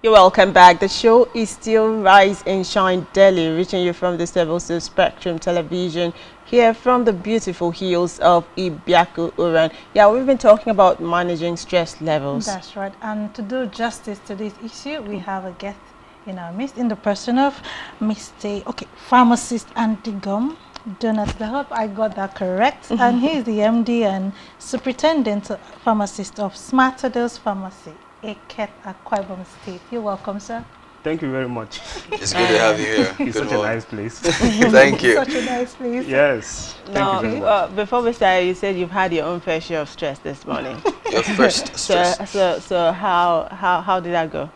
You're welcome back. The show is still Rise and Shine Daily, reaching you from the service of Spectrum Television here from the beautiful hills of Ibiaku, Uran. Yeah, we've been talking about managing stress levels. That's right. And to do justice to this issue, we have a guest in our midst in the person of pharmacist Antigum Donat. I hope I got that correct. And he is the MD and superintendent pharmacist of Smartados Pharmacy, Eket, Akwa Ibom State. You're welcome, sir. Thank you very much. It's good to have you here. It's such a nice place. Thank you. Such a nice place. Yes. Thank you very much. Before we start, you said you've had your own fair share of stress this morning. Your first stress. So how did that go?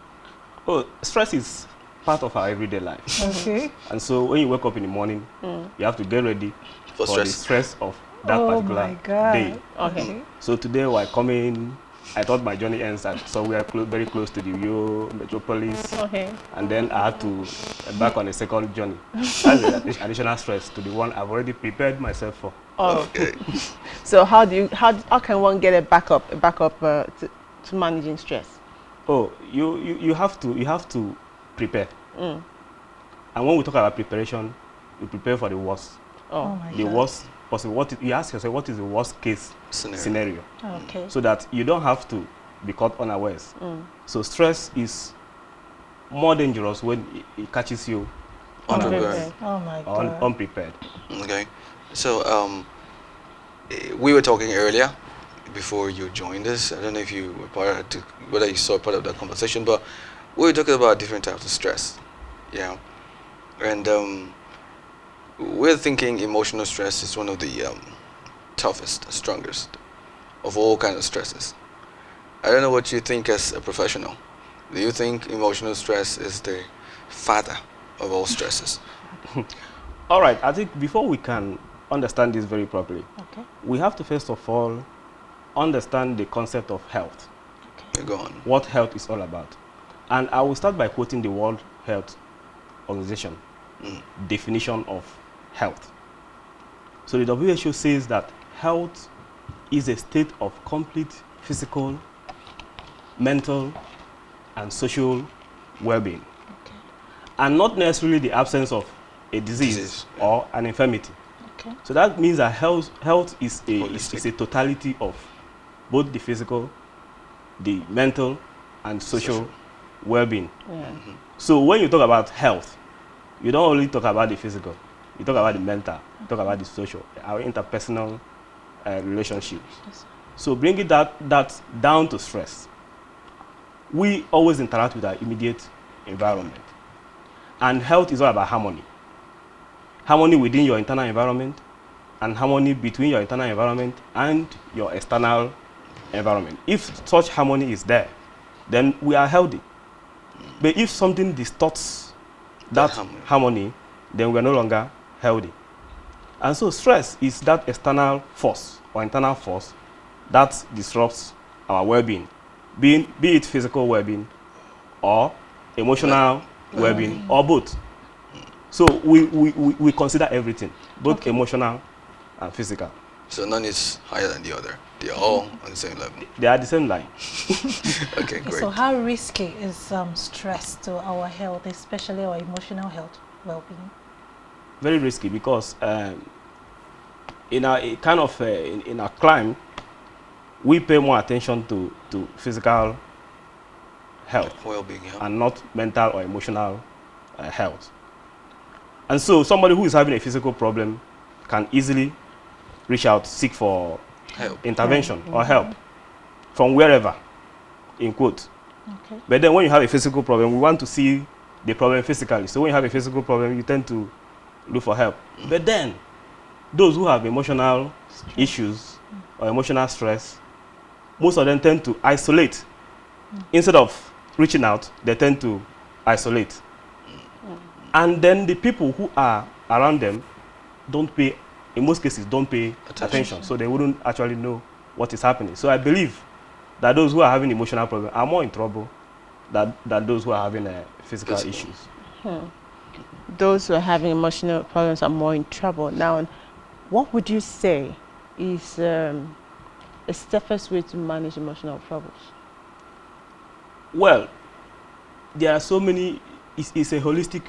Oh, stress is part of our everyday life. Okay. And so when you wake up in the morning, you have to get ready For the stress. stress of that Oh particular my God. day. Okay. So today while coming, I thought my journey ends at somewhere very close to the Rio Metropolis. Okay. And then I had to back on a second journey. That's an additional stress to the one I've already prepared myself for. Oh. Okay. So how can one get a backup to managing stress? Oh, you have to prepare. Mm. And when we talk about preparation, you prepare for the worst. Oh my The God. worst possible. You ask yourself, what is the worst case scenario? Okay. So that you don't have to be caught unawares. So stress is more dangerous when it catches you Unprepared. Oh my or God. unprepared. Okay. So we were talking earlier before you joined us. I don't know if you were whether you saw part of that conversation, but we were talking about different types of stress. Yeah. And we're thinking emotional stress is one of the toughest, strongest of all kinds of stresses. I don't know what you think as a professional. Do you think emotional stress is the father of all stresses? All right, I think before we can understand this very properly, Okay. we have to first of all understand the concept of health, Go on. what health is all about. And I will start by quoting the World Health Organization definition of health. So the WHO says that health is a state of complete physical, mental, and social well-being, and not necessarily the absence of a disease or an infirmity. Okay. So that means that health is Holistic. a totality of both the physical, the mental, and social well-being. Yeah. So when you talk about health, you don't only talk about the physical, you talk about the mental, you talk about the social, our interpersonal relationships. Yes. So bringing that down to stress, we always interact with our immediate environment. And health is all about harmony. Harmony within your internal environment and harmony between your internal environment and your external environment. If such harmony is there, then we are healthy. But if something distorts that harmony, then we are no longer healthy. And so stress is that external force or internal force that disrupts our well-being, be it physical well-being or emotional well-being or both. So we consider everything, both emotional and physical. So none is higher than the other. They are all on the same level. They are the same line. Okay, great. So how risky is stress to our health, especially our emotional health, well-being? Very risky because in our climb, we pay more attention to physical health Well-being, yeah. and not mental or emotional health. And so somebody who is having a physical problem can easily reach out, seek for Help. intervention or help from wherever, in quote. Okay. But then when you have a physical problem, we want to see the problem physically. So when you have a physical problem, you tend to look for help. But then, those who have emotional issues or emotional stress, most of them tend to isolate. Instead of reaching out, they tend to isolate. And then the people who are around them in most cases, don't pay attention. So they wouldn't actually know what is happening. So I believe that those who are having emotional problems are more in trouble than those who are having physical issues. Those who are having emotional problems are more in trouble. Now, what would you say is the safest way to manage emotional troubles? Well, there are so many, it's a holistic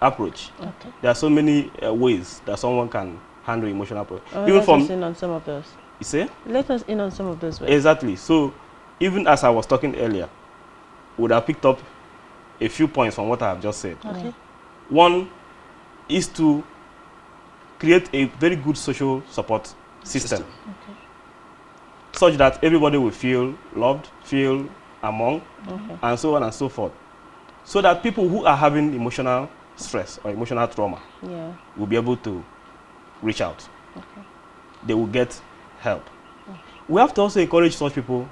approach. Okay. There are so many ways that someone can handle emotional problems. Even Let from, us in on some of those. you say? Let us in on some of those ways. Exactly. So even as I was talking earlier, would have picked up a few points from what I have just said. Okay. One is to create a very good social support system. Okay. Such that everybody will feel loved, feel among, Okay. and so on and so forth. So that people who are having emotional stress or emotional trauma Yeah. will be able to reach out. Okay. They will get help. We have to also encourage such people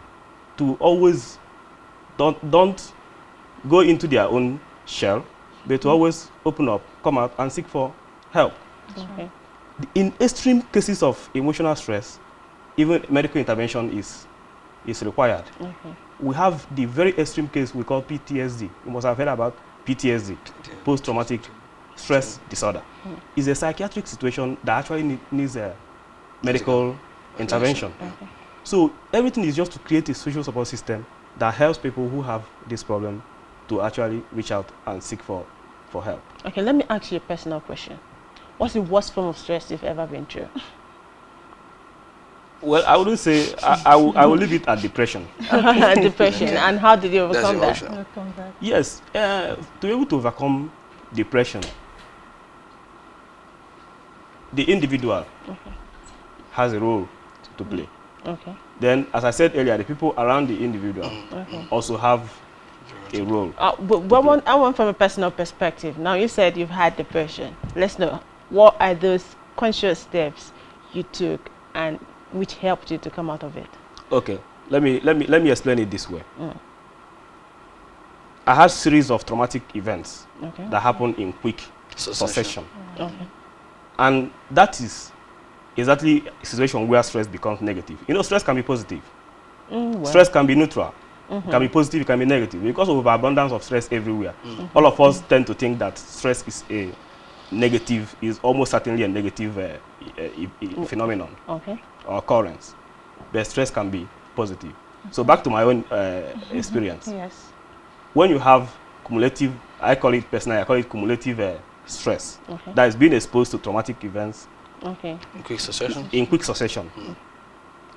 to always don't go into their own shell, but to always open up, come out, and seek for help. Okay. In extreme cases of emotional stress, even medical intervention is required. Okay. We have the very extreme case we call PTSD. You must have heard about PTSD, post-traumatic stress disorder. It's a psychiatric situation that actually needs a medical intervention. Okay. So everything is just to create a social support system that helps people who have this problem to actually reach out and seek for help. Okay, let me ask you a personal question. What's the worst form of stress you've ever been through? Well, I wouldn't say, I will leave it at depression. Depression. And how did you That's overcome that? emotional. Welcome back. Yes, to be able to overcome depression, the individual has a role to play. Okay. Then, as I said earlier, the people around the individual Okay. also have a role. But I want from a personal perspective. Now you said you've had depression. Let's know, what are those conscious steps you took and which helped you to come out of it? Okay, let me explain it this way. I had series of traumatic events Okay. that happened in quick succession. Okay. And that is exactly a situation where stress becomes negative. You know, stress can be positive. Well. Stress can be neutral. Can be positive, it can be negative. Because of abundance of stress everywhere, all of us tend to think that stress is a negative, is almost certainly a negative phenomenon Okay. or occurrence. But stress can be positive. So back to my own experience. Yes. When you have cumulative, I call it personally, I call it cumulative stress, Okay. that is being exposed to traumatic events Okay. In quick succession. in quick succession,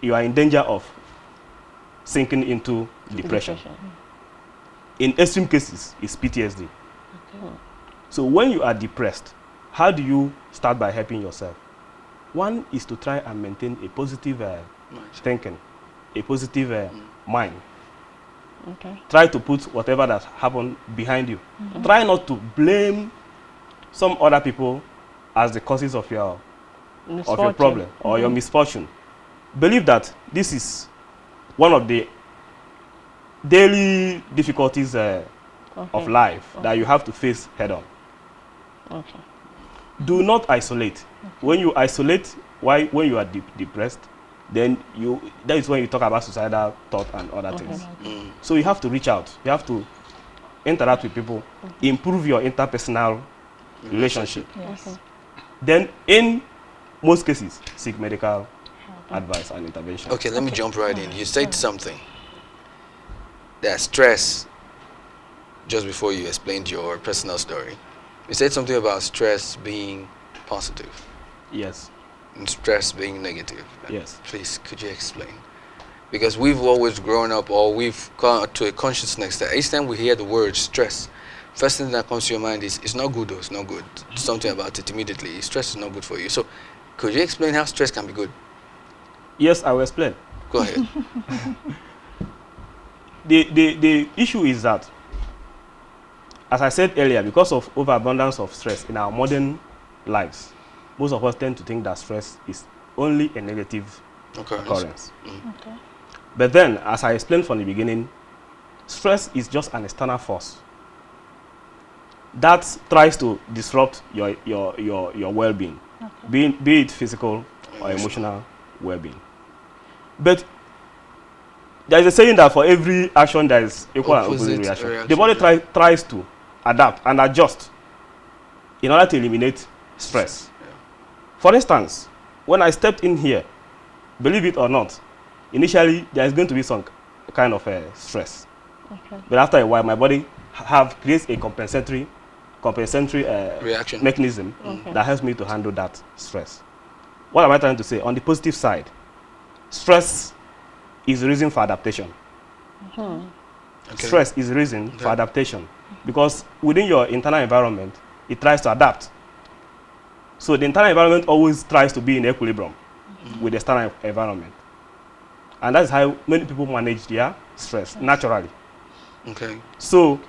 you are in danger of sinking into depression. In extreme cases, it's PTSD. So when you are depressed, how do you start by helping yourself? One is to try and maintain a positive thinking, a positive mind. Okay. Try to put whatever that happened behind you. Try not to blame some other people as the causes of your problem or your misfortune. Believe that this is one of the daily difficulties of life that you have to face head on. Okay. Do not isolate. When you isolate, when you are depressed, then that is when you talk about suicidal thought and other things. So you have to reach out. You have to interact with people, improve your interpersonal relationship. Yes. Okay. Then, in most cases, seek medical advice and intervention. Okay, let me jump right in. You said something that stress, just before you explained your personal story, you said something about stress being positive Yes. and stress being negative. Yes. Please, could you explain? Because we've always grown up, or we've gone to a consciousness that each time we hear the word stress, first thing that comes to your mind is, it's not good, though, it's not good. Something about it immediately. Stress is not good for you. So, could you explain how stress can be good? Yes, I will explain. Go ahead. The issue is that, as I said earlier, because of overabundance of stress in our modern lives, most of us tend to think that stress is only a negative occurrence. Okay. But then, as I explained from the beginning, stress is just an external force that tries to disrupt your well-being, be it physical or emotional well-being. But there is a saying that for every action there is equal and opposite reaction. The body tries to adapt and adjust in order to eliminate stress. For instance, when I stepped in here, believe it or not, initially there is going to be some kind of stress. Okay. But after a while, my body creates a compensatory Reaction. mechanism that helps me to handle that stress. What am I trying to say? On the positive side, stress is a reason for adaptation. Okay. Stress is a reason for adaptation because within your internal environment, it tries to adapt. So the internal environment always tries to be in equilibrium with the external environment. And that's how many people manage their stress naturally. Okay. So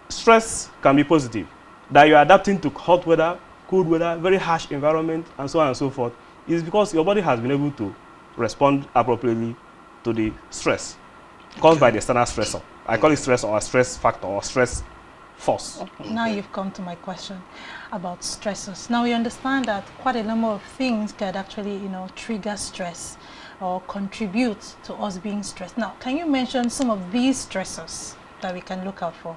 stress can be positive. That you're adapting to hot weather, cold weather, very harsh environment, and so on and so forth, is because your body has been able to respond appropriately to the stress caused by the external stressor. I call it stress or a stress factor or stress force. Okay. Now you've come to my question about stressors. Now we understand that quite a number of things can actually, trigger stress or contribute to us being stressed. Now, can you mention some of these stressors that we can look out for?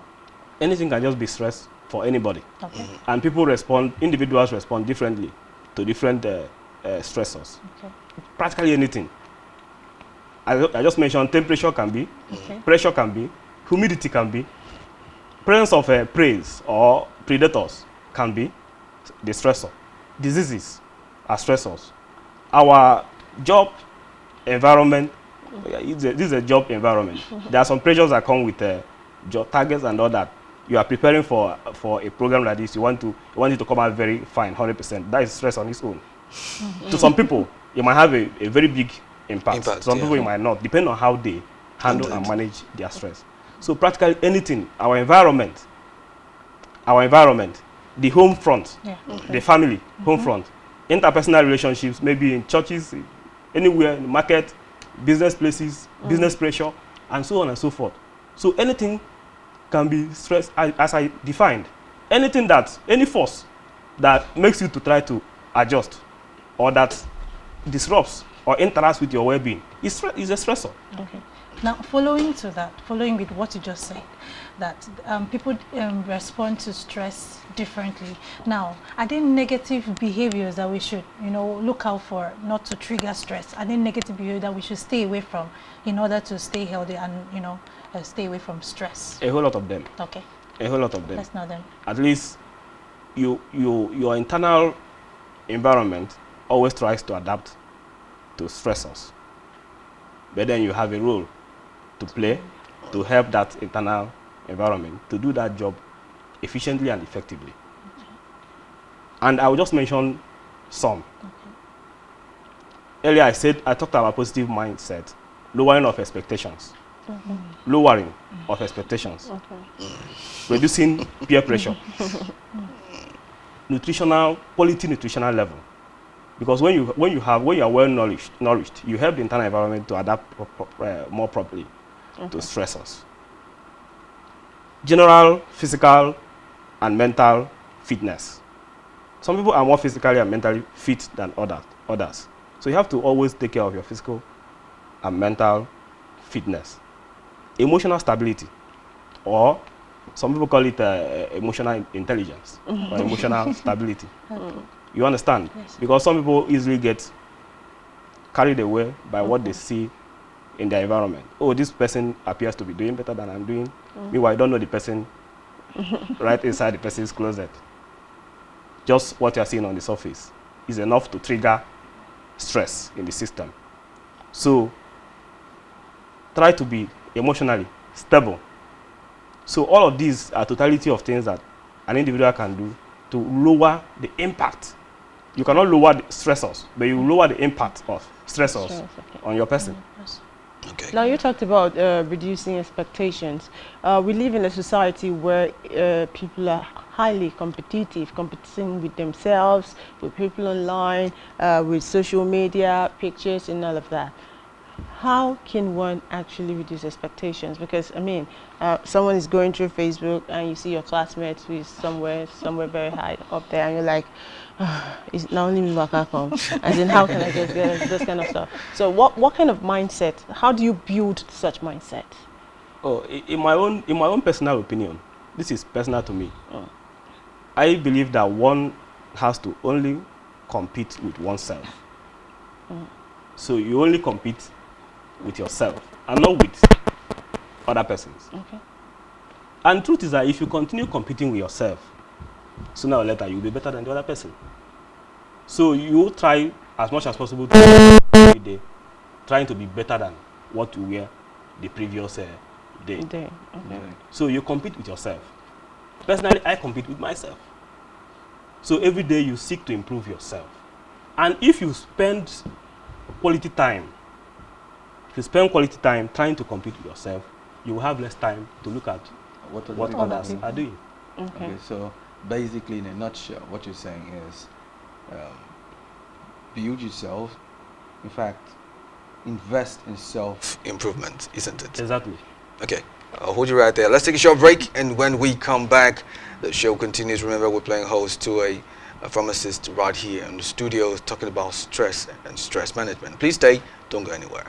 Anything can just be stress for anybody. Okay. And individuals respond differently to different stressors. Okay. Practically anything. I just mentioned temperature can be, pressure can be, humidity can be, presence of prey or predators can be the stressor. Diseases are stressors. Our job environment, this is a job environment. There are some pressures that come with job targets and all that. You are preparing for a program like this. You want it to come out very fine, 100%. That is stress on its own. To some people, it might have a very big impact. To some people, it might not, depending on how they handle and manage their stress. So practically anything, our environment, the home front, the family, home front, interpersonal relationships, maybe in churches, anywhere, in the market, business places, business pressure, and so on and so forth. So anything can be stress, as I defined. Any force that makes you to try to adjust or that disrupts or interacts with your well-being is a stressor. Okay. Now, following with what you just said, that people respond to stress differently. Now, are there negative behaviors that we should, look out for not to trigger stress? Are there negative behaviors that we should stay away from in order to stay healthy and, stay away from stress? A whole lot of them. Okay. A whole lot of them. Let's know them. At least your internal environment always tries to adapt to stressors. But then you have a role to play to help that internal environment to do that job efficiently and effectively. And I will just mention some. Earlier I talked about positive mindset, lowering of expectations. Lowering of expectations. Reducing peer pressure. Quality nutritional level. Because when you are well nourished, you help the internal environment to adapt more properly to stressors. General physical and mental fitness. Some people are more physically and mentally fit than others. So you have to always take care of your physical and mental fitness. Emotional stability, or some people call it emotional intelligence or emotional stability. You understand? Yes. Because some people easily get carried away by what they see in their environment. Oh, this person appears to be doing better than I'm doing. Meanwhile, I don't know the person right inside the person's closet. Just what you're seeing on the surface is enough to trigger stress in the system. So try to be emotionally stable. So all of these are totality of things that an individual can do to lower the impact. You cannot lower the stressors, but you lower the impact of stressors on your person. Okay. Now you talked about reducing expectations. We live in a society where people are highly competitive, competing with themselves, with people online, with social media, pictures and all of that. How can one actually reduce expectations? Because, I mean, someone is going through Facebook and you see your classmates who is somewhere very high up there and you're like, it's not only me back home. As in, how can I just get this kind of stuff? So what kind of mindset, how do you build such mindset? Oh, in my own personal opinion, this is personal to me. I believe that one has to only compete with oneself. So you only compete with yourself and not with other persons. Okay. And truth is that if you continue competing with yourself, sooner or later you'll be better than the other person. So you try as much as possible to every day, trying to be better than what you were the previous day. Okay. So you compete with yourself. Personally, I compete with myself. So every day you seek to improve yourself. And if you spend quality time, trying to compete with yourself, you will have less time to look at what others are doing. Okay. So basically, in a nutshell, what you're saying is build yourself. In fact, invest in Improvement, isn't it? Exactly. Okay, I'll hold you right there. Let's take a short break, and when we come back, the show continues. Remember, we're playing host to a pharmacist right here in the studio talking about stress and stress management. Please stay, don't go anywhere.